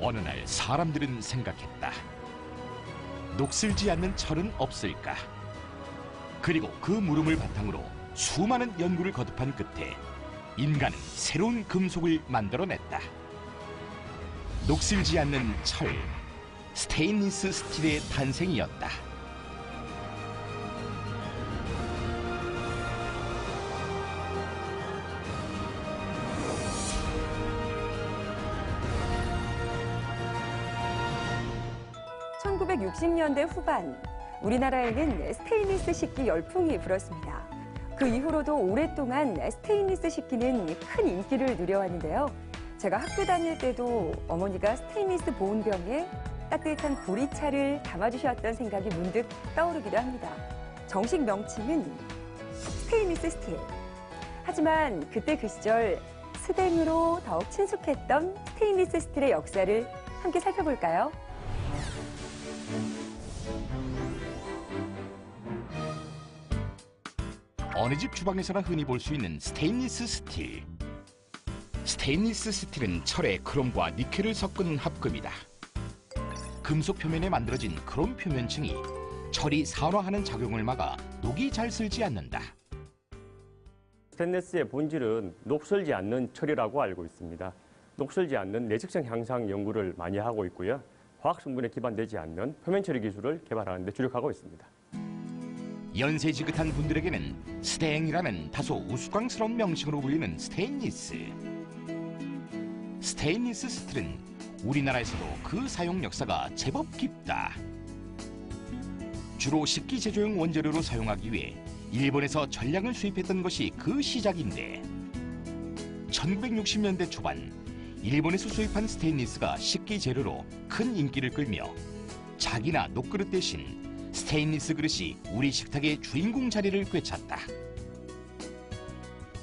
어느 날 사람들은 생각했다. 녹슬지 않는 철은 없을까? 그리고 그 물음을 바탕으로 수많은 연구를 거듭한 끝에 인간은 새로운 금속을 만들어냈다. 녹슬지 않는 철, 스테인리스 스틸의 탄생이었다. (1960년대) 후반, 우리나라에는 스테인리스 식기 열풍이 불었습니다. 그 이후로도 오랫동안 스테인리스 식기는 큰 인기를 누려왔는데요. 제가 학교 다닐 때도 어머니가 스테인리스 보온병에 따뜻한 보리차를 담아주셨던 생각이 문득 떠오르기도 합니다. 정식 명칭은 스테인리스 스틸. 하지만 그때 그 시절 스댕으로 더욱 친숙했던 스테인리스 스틸의 역사를 함께 살펴볼까요? 어느 집 주방에서나 흔히 볼 수 있는 스테인리스 스틸. 스테인리스 스틸은 철에 크롬과 니켈을 섞은 합금이다. 금속 표면에 만들어진 크롬 표면층이 철이 산화하는 작용을 막아 녹이 잘 슬지 않는다. 스테인리스의 본질은 녹슬지 않는 철이라고 알고 있습니다. 녹슬지 않는 내적성 향상 연구를 많이 하고 있고요. 화학 성분에 기반되지 않는 표면 처리 기술을 개발하는 데 주력하고 있습니다. 연세 지긋한 분들에게는 스댕이라는 다소 우스꽝스러운 명칭으로 불리는 스테인리스. 스테인리스 스틸은 우리나라에서도 그 사용 역사가 제법 깊다. 주로 식기 제조용 원재료로 사용하기 위해 일본에서 전량을 수입했던 것이 그 시작인데 1960년대 초반 일본에서 수입한 스테인리스가 식기 재료로 큰 인기를 끌며 자기나 녹그릇 대신 스테인리스 그릇이 우리 식탁의 주인공 자리를 꿰찼다.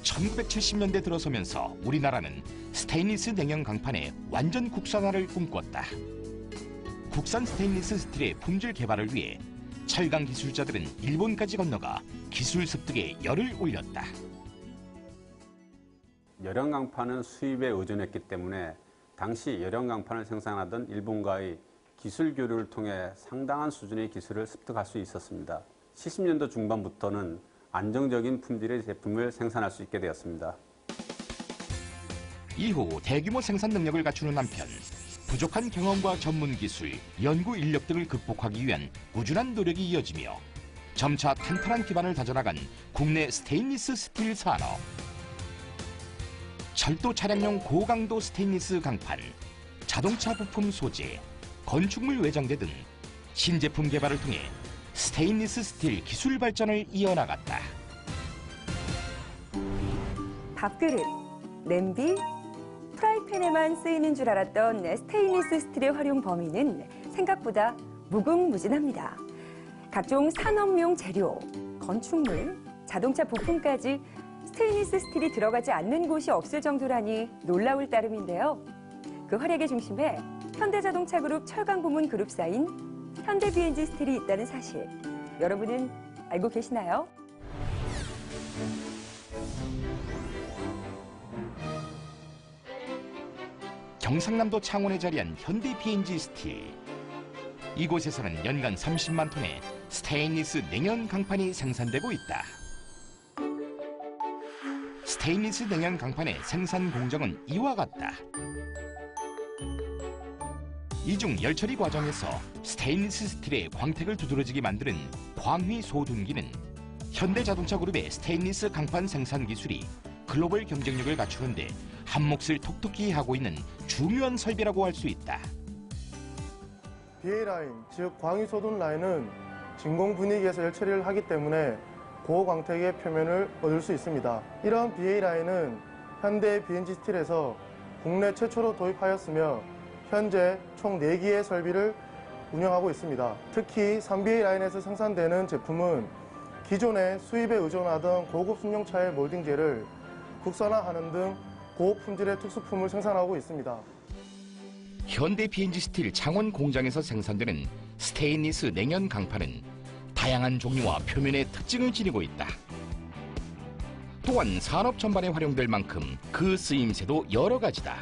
1970년대 들어서면서 우리나라는 스테인리스 냉연 강판의 완전 국산화를 꿈꿨다. 국산 스테인리스 스틸의 품질 개발을 위해 철강 기술자들은 일본까지 건너가 기술 습득에 열을 올렸다. 열연 강판은 수입에 의존했기 때문에 당시 열연 강판을 생산하던 일본과의 기술 교류를 통해 상당한 수준의 기술을 습득할 수 있었습니다. 70년도 중반부터는 안정적인 품질의 제품을 생산할 수 있게 되었습니다. 이후 대규모 생산 능력을 갖추는 한편 부족한 경험과 전문 기술, 연구 인력 등을 극복하기 위한 꾸준한 노력이 이어지며 점차 탄탄한 기반을 다져나간 국내 스테인리스 스틸 산업. 철도 차량용 고강도 스테인리스 강판, 자동차 부품 소재, 건축물 외장재 등 신제품 개발을 통해 스테인리스 스틸 기술 발전을 이어나갔다. 밥그릇, 냄비, 프라이팬에만 쓰이는 줄 알았던 스테인리스 스틸의 활용 범위는 생각보다 무궁무진합니다. 각종 산업용 재료, 건축물, 자동차 부품까지 스테인리스 스틸이 들어가지 않는 곳이 없을 정도라니 놀라울 따름인데요. 그 활약의 중심에 현대자동차그룹 철강부문 그룹사인 현대비엔지 스틸이 있다는 사실, 여러분은 알고 계시나요? 경상남도 창원에 자리한 현대비엔지 스틸. 이곳에서는 연간 30만 톤의 스테인리스 냉연 강판이 생산되고 있다. 스테인리스 냉연 강판의 생산 공정은 이와 같다. 이중 열처리 과정에서 스테인리스 스틸의 광택을 두드러지게 만드는 광휘 소둔기는 현대자동차그룹의 스테인리스 강판 생산 기술이 글로벌 경쟁력을 갖추는데 한몫을 톡톡히 하고 있는 중요한 설비라고 할 수 있다. BA라인, 즉 광휘소둔 라인은 진공 분위기에서 열처리를 하기 때문에 고광택의 표면을 얻을 수 있습니다. 이러한 BA라인은 현대 BNG 스틸에서 국내 최초로 도입하였으며 현재 총 4기의 설비를 운영하고 있습니다. 특히 3BA 라인에서 생산되는 제품은 기존에 수입에 의존하던 고급 승용차의 몰딩재를 국산화하는 등 고품질의 특수품을 생산하고 있습니다. 현대 BNG 스틸 창원 공장에서 생산되는 스테인리스 냉연 강판은 다양한 종류와 표면의 특징을 지니고 있다. 또한 산업 전반에 활용될 만큼 그 쓰임새도 여러 가지다.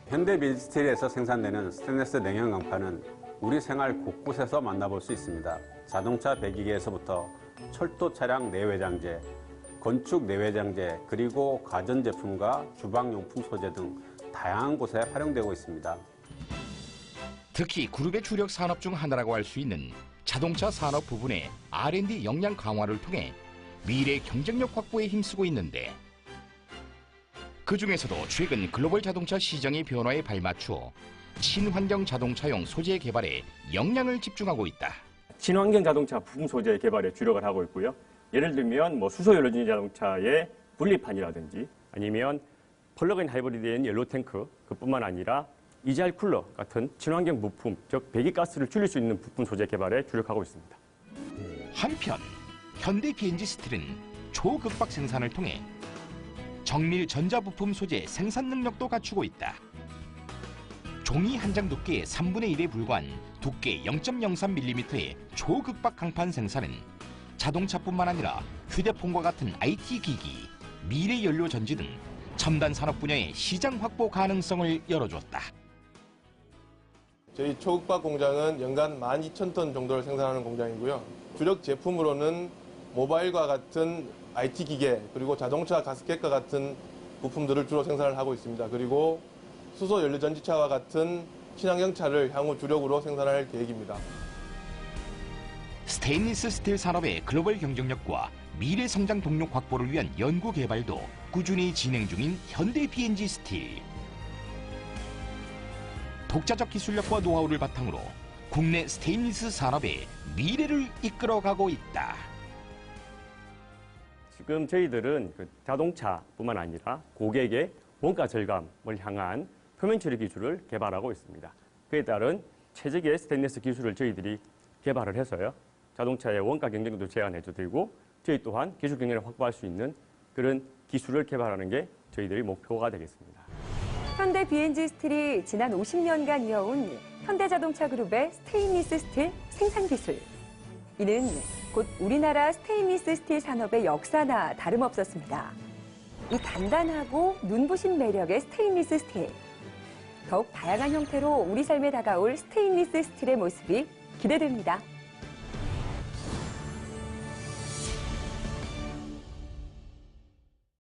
현대 비엔지스틸에서 생산되는 스테인리스 냉형 강판은 우리 생활 곳곳에서 만나볼 수 있습니다. 자동차 배기계에서부터 철도 차량 내외장재, 건축 내외장재, 그리고 가전제품과 주방용품 소재 등 다양한 곳에 활용되고 있습니다. 특히 그룹의 주력 산업 중 하나라고 할 수 있는 자동차 산업 부분의 R&D 역량 강화를 통해 미래 경쟁력 확보에 힘쓰고 있는데, 그중에서도 최근 글로벌 자동차 시장의 변화에 발맞추어 친환경 자동차용 소재 개발에 역량을 집중하고 있다. 친환경 자동차 부품 소재 개발에 주력을 하고 있고요. 예를 들면 수소 연료전지 자동차의 분리판이라든지 아니면 플러그인 하이브리드인 옐로우 탱크, 그뿐만 아니라 EGR 쿨러 같은 친환경 부품, 즉 배기가스를 줄일 수 있는 부품 소재 개발에 주력하고 있습니다. 한편 현대 비엔지 스틸은 초극박 생산을 통해 정밀 전자부품 소재 생산 능력도 갖추고 있다. 종이 한 장 두께의 3분의 1에 불과한 두께 0.03mm의 초극박 강판 생산은 자동차뿐만 아니라 휴대폰과 같은 IT 기기, 미래 연료 전지 등 첨단 산업 분야의 시장 확보 가능성을 열어줬다. 저희 초극박 공장은 연간 12,000톤 정도를 생산하는 공장이고요. 주력 제품으로는 모바일과 같은 IT 기계, 그리고 자동차 가스켓과 같은 부품들을 주로 생산을 하고 있습니다. 그리고 수소 연료 전지차와 같은 친환경 차를 향후 주력으로 생산할 계획입니다. 스테인리스 스틸 산업의 글로벌 경쟁력과 미래 성장 동력 확보를 위한 연구 개발도 꾸준히 진행 중인 현대 비엔지 스틸. 독자적 기술력과 노하우를 바탕으로 국내 스테인리스 산업의 미래를 이끌어가고 있다. 지금 저희들은 자동차뿐만 아니라 고객의 원가 절감을 향한 표면 처리 기술을 개발하고 있습니다. 그에 따른 최적의 스테인리스 기술을 저희들이 개발을 해서요. 자동차의 원가 경쟁도 제한해드리고 저희 또한 기술 경쟁을 확보할 수 있는 그런 기술을 개발하는 게 저희들의 목표가 되겠습니다. 현대 비엔지 스틸이 지난 50년간 이어온 현대자동차 그룹의 스테인리스 스틸 생산 기술. 이는 곧 우리나라 스테인리스 스틸 산업의 역사나 다름없었습니다. 이 단단하고 눈부신 매력의 스테인리스 스틸. 더욱 다양한 형태로 우리 삶에 다가올 스테인리스 스틸의 모습이 기대됩니다.